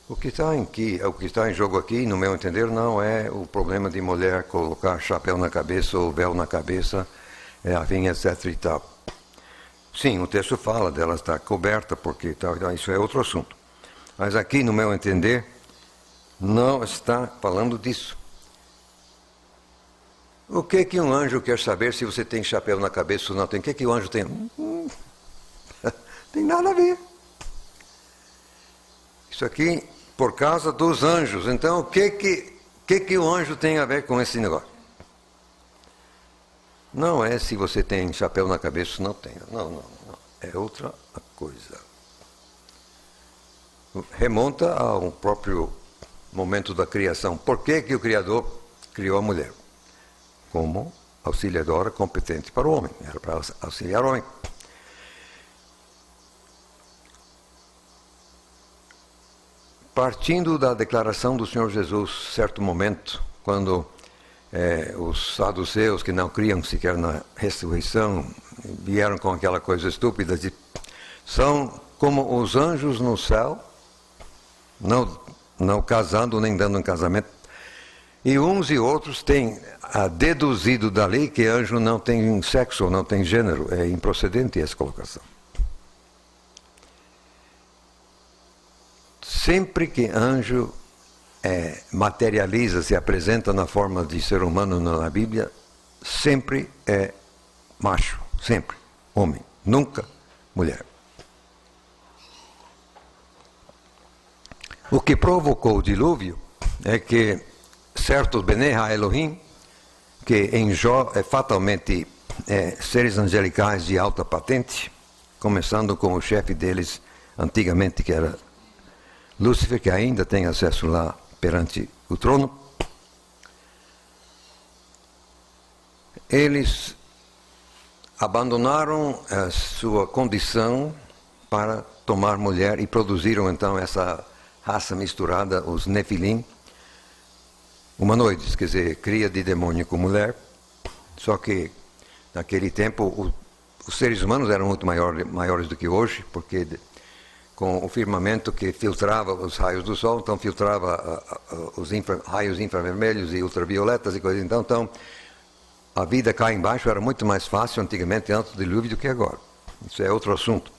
O que está em jogo aqui, no meu entender, não é o problema de mulher colocar chapéu na cabeça ou véu na cabeça, afim, etc. e tal. Sim, o texto fala dela estar coberta, porque tal, isso é outro assunto. Mas aqui, no meu entender, não está falando disso. O que um anjo quer saber se você tem chapéu na cabeça ou não tem? O que o anjo tem? Tem nada a ver. Isso aqui, por causa dos anjos. Então, o que o anjo tem a ver com esse negócio? Não é se você tem chapéu na cabeça ou não tem. Não. É outra coisa. Remonta ao próprio momento da criação. Por que o Criador criou a mulher? Como auxiliadora competente para o homem. Era para auxiliar o homem. Partindo da declaração do Senhor Jesus, certo momento, quando os saduceus, que não criam sequer na ressurreição, vieram com aquela coisa estúpida de são como os anjos no céu, não casando nem dando um casamento. E uns e outros têm deduzido dali que anjo não tem sexo, não tem gênero. É improcedente essa colocação. Sempre que anjo materializa, se apresenta na forma de ser humano na Bíblia, sempre é macho, sempre, homem, nunca mulher. O que provocou o dilúvio é que certos Bene Elohim, que em Jó fatalmente seres angelicais de alta patente, começando com o chefe deles antigamente, que era Lúcifer, que ainda tem acesso lá perante o trono, eles abandonaram a sua condição para tomar mulher e produziram então essa raça misturada, os Nefilim, humanoides, quer dizer, cria de demônio com mulher. Só que naquele tempo os seres humanos eram muito maiores do que hoje, porque com o firmamento que filtrava os raios do sol, então filtrava os raios infravermelhos e ultravioletas e coisas. Então a vida cá embaixo era muito mais fácil antigamente, antes do dilúvio, do que agora. Isso é outro assunto.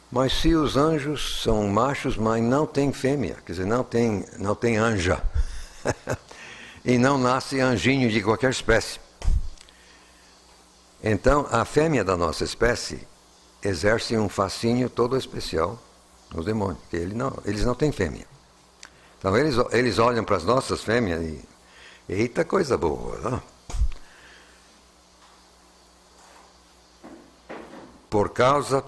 Mas se os anjos são machos, mas não tem fêmea, quer dizer, não tem anja, e não nasce anjinho de qualquer espécie. Então, a fêmea da nossa espécie exerce um fascínio todo especial nos demônios, porque eles não têm fêmea. Então, eles olham para as nossas fêmeas e... Eita, coisa boa, não? Por causa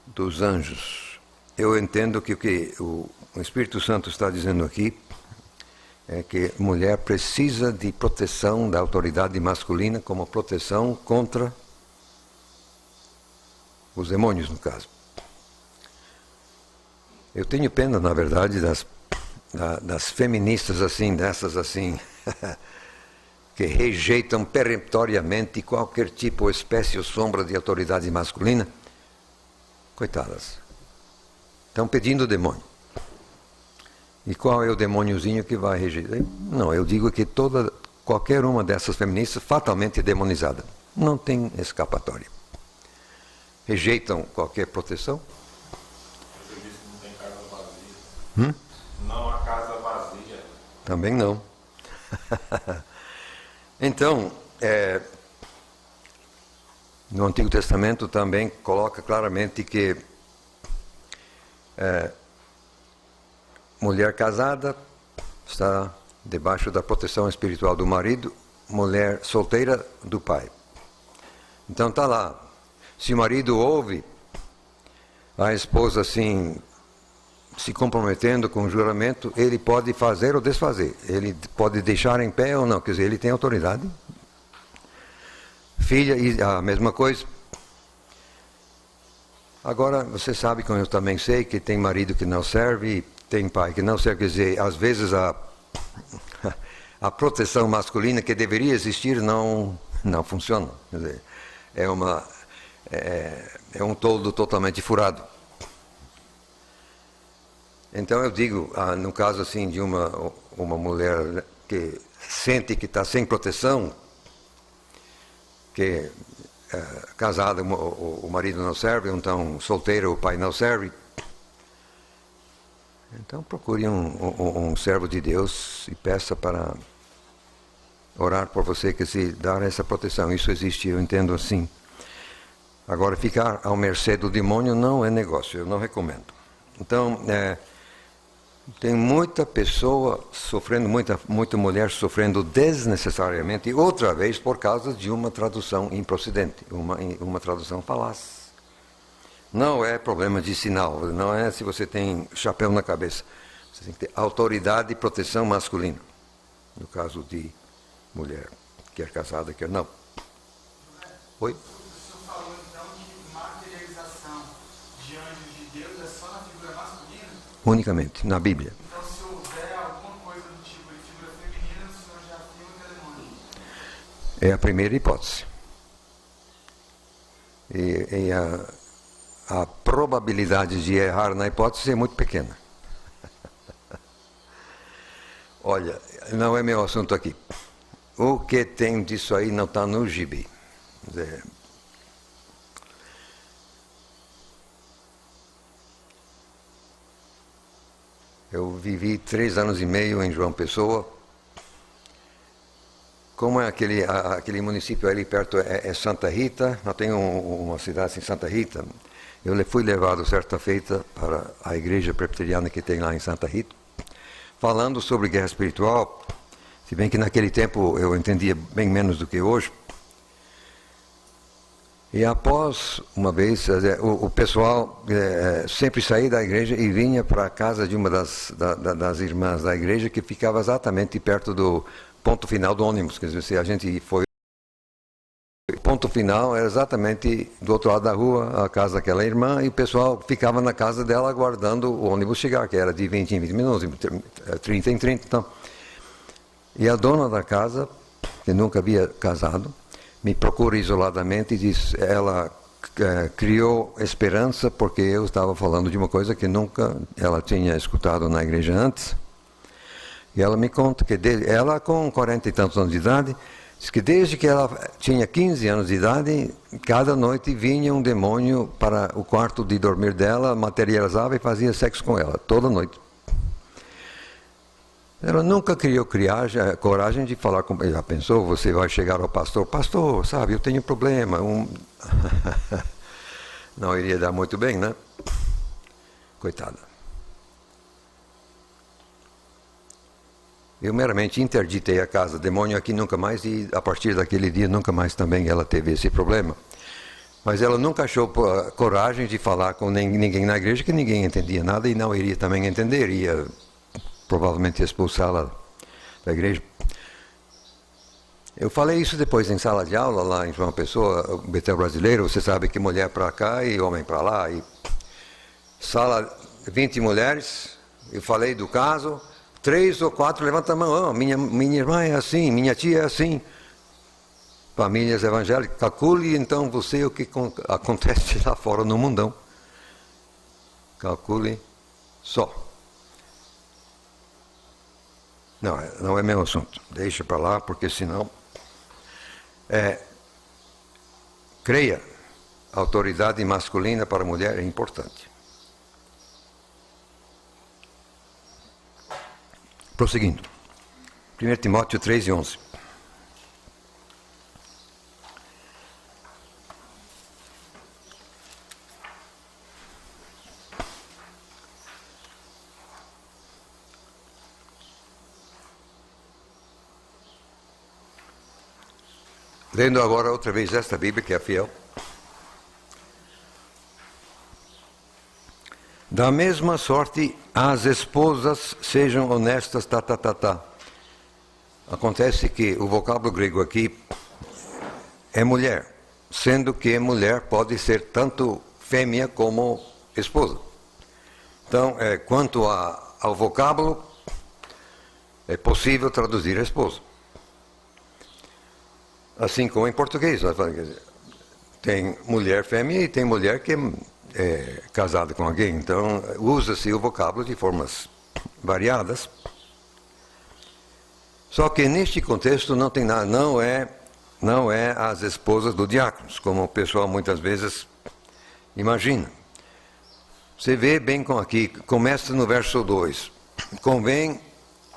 dos anjos. Eu entendo que o que o Espírito Santo está dizendo aqui é que mulher precisa de proteção da autoridade masculina como proteção contra os demônios, no caso. Eu tenho pena, na verdade, das feministas assim, dessas assim, que rejeitam peremptoriamente qualquer tipo ou espécie ou sombra de autoridade masculina. Coitadas. Estão pedindo o demônio. E qual é o demôniozinho que vai rejeitar? Não, eu digo que qualquer uma dessas feministas fatalmente é demonizada. Não tem escapatória. Rejeitam qualquer proteção. Você disse que não tem casa vazia. Não há casa vazia. Também não. Então, no Antigo Testamento também coloca claramente que mulher casada está debaixo da proteção espiritual do marido, mulher solteira do pai. Então está lá. Se o marido ouve a esposa assim se comprometendo com o juramento, ele pode fazer ou desfazer. Ele pode deixar em pé ou não, quer dizer, ele tem autoridade. Filha, e a mesma coisa. Agora, você sabe, como eu também sei, que tem marido que não serve, tem pai que não serve, quer dizer, às vezes a proteção masculina que deveria existir não funciona. Quer dizer, é um toldo totalmente furado. Então eu digo, no caso assim de uma mulher que sente que está sem proteção, que casada o marido não serve, então solteiro o pai não serve, então procure um servo de Deus e peça para orar por você que se dar essa proteção. Isso existe, eu entendo assim. Agora, ficar ao mercê do demônio não é negócio, eu não recomendo. Então, tem muita pessoa sofrendo, muita mulher sofrendo desnecessariamente, outra vez por causa de uma tradução improcedente, uma tradução falaz. Não é problema de sinal, não é se você tem chapéu na cabeça. Você tem que ter autoridade e proteção masculina. No caso de mulher, quer casada, quer não. Oi? O senhor falou então que materialização de anjos de Deus é só na figura masculina? Unicamente, na Bíblia. Então se houver alguma coisa do tipo de figura feminina, o senhor já afirma que é demônio? É a primeira hipótese. E a probabilidade de errar na hipótese é muito pequena. Olha, não é meu assunto aqui. O que tem disso aí não está no gibi. Eu vivi 3 anos e meio em João Pessoa. Como é aquele município ali perto é Santa Rita, nós temos uma cidade em Santa Rita. Eu fui levado certa feita para a igreja presbiteriana que tem lá em Santa Rita, falando sobre guerra espiritual, se bem que naquele tempo eu entendia bem menos do que hoje. E após uma vez, o pessoal sempre saía da igreja e vinha para a casa de uma das irmãs da igreja que ficava exatamente perto do ponto final do ônibus. Quer dizer, se a gente foi... O ponto final era exatamente do outro lado da rua, a casa daquela irmã, e o pessoal ficava na casa dela aguardando o ônibus chegar, que era de 20 em 20 minutos, 30 em 30. Então. E a dona da casa, que nunca havia casado, me procura isoladamente e diz, ela criou esperança porque eu estava falando de uma coisa que nunca ela tinha escutado na igreja antes. E ela me conta que ela com 40 e tantos anos de idade, diz que desde que ela tinha 15 anos de idade, cada noite vinha um demônio para o quarto de dormir dela, materializava e fazia sexo com ela, toda noite. Ela nunca criou coragem de falar com ele. Já pensou, você vai chegar ao pastor, pastor, sabe, eu tenho um problema. Não iria dar muito bem, né? Coitada. Eu meramente interditei a casa, demônio aqui nunca mais, e a partir daquele dia nunca mais também ela teve esse problema. Mas ela nunca achou coragem de falar com ninguém na igreja, que ninguém entendia nada e não iria também entender, ia provavelmente expulsá-la da igreja. Eu falei isso depois em sala de aula, lá em João Pessoa, Betel Brasileiro, você sabe que mulher para cá e homem para lá, e sala, 20 mulheres, eu falei do caso, 3 ou 4 levantam a mão, minha irmã é assim, minha tia é assim. Famílias evangélicas, calcule então você o que acontece lá fora no mundão. Calcule só. Não é meu assunto. Deixa para lá, porque senão... creia, a autoridade masculina para a mulher é importante. Prosseguindo. 1 Timóteo 3:11. Lendo agora outra vez esta Bíblia, que é fiel. Da mesma sorte, as esposas sejam honestas, Acontece que o vocábulo grego aqui é mulher, sendo que mulher pode ser tanto fêmea como esposa. Então, quanto ao vocábulo, é possível traduzir esposa. Assim como em português. tem mulher fêmea e tem mulher que é casada com alguém. Então, usa-se o vocábulo de formas variadas. Só que neste contexto não tem nada, não é as esposas do diáconos, como o pessoal muitas vezes imagina. Você vê bem com aqui, começa no verso 2. Convém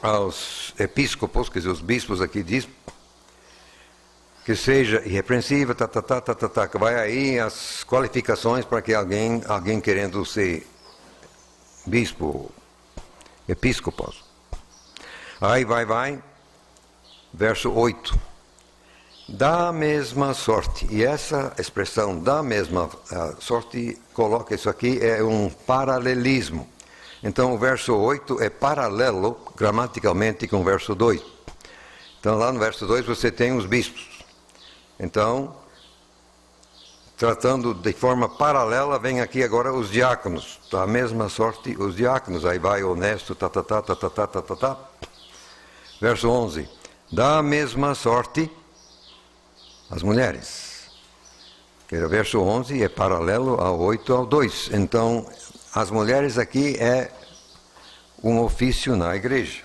aos episcopos, quer dizer, os bispos aqui diz, que seja irrepreensível, que vai aí as qualificações para que alguém querendo ser bispo, episcopos. Aí vai, verso 8. Da mesma sorte, e essa expressão da mesma sorte coloca isso aqui, é um paralelismo. Então o verso 8 é paralelo gramaticalmente com o verso 2. Então lá no verso 2 você tem os bispos. Então, tratando de forma paralela, vem aqui agora os diáconos. Da mesma sorte os diáconos, aí vai honesto, Verso 11. Da mesma sorte as mulheres. O verso 11 é paralelo ao 8 ao 2. Então, as mulheres aqui é um ofício na igreja,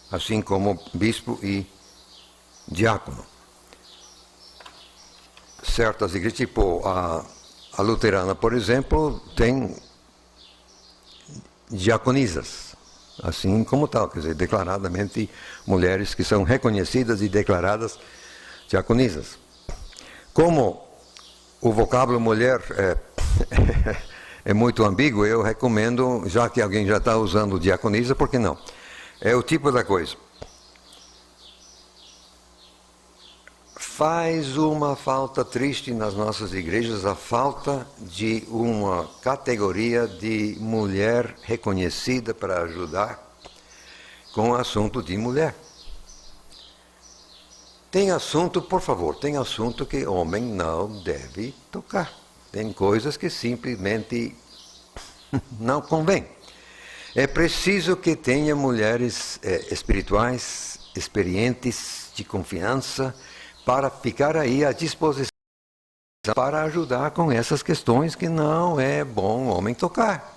assim como bispo e diácono. Certas igrejas, tipo a luterana, por exemplo, tem diaconisas, assim como tal, quer dizer, declaradamente mulheres que são reconhecidas e declaradas diaconisas. Como o vocábulo mulher é muito ambíguo, eu recomendo, já que alguém já está usando diaconisa, por que não? É o tipo da coisa. Faz uma falta triste nas nossas igrejas a falta de uma categoria de mulher reconhecida para ajudar com o assunto de mulher. Tem assunto, por favor, tem assunto que homem não deve tocar. Tem coisas que simplesmente não convém. É preciso que tenha mulheres espirituais, experientes, de confiança, para ficar aí à disposição para ajudar com essas questões que não é bom homem tocar.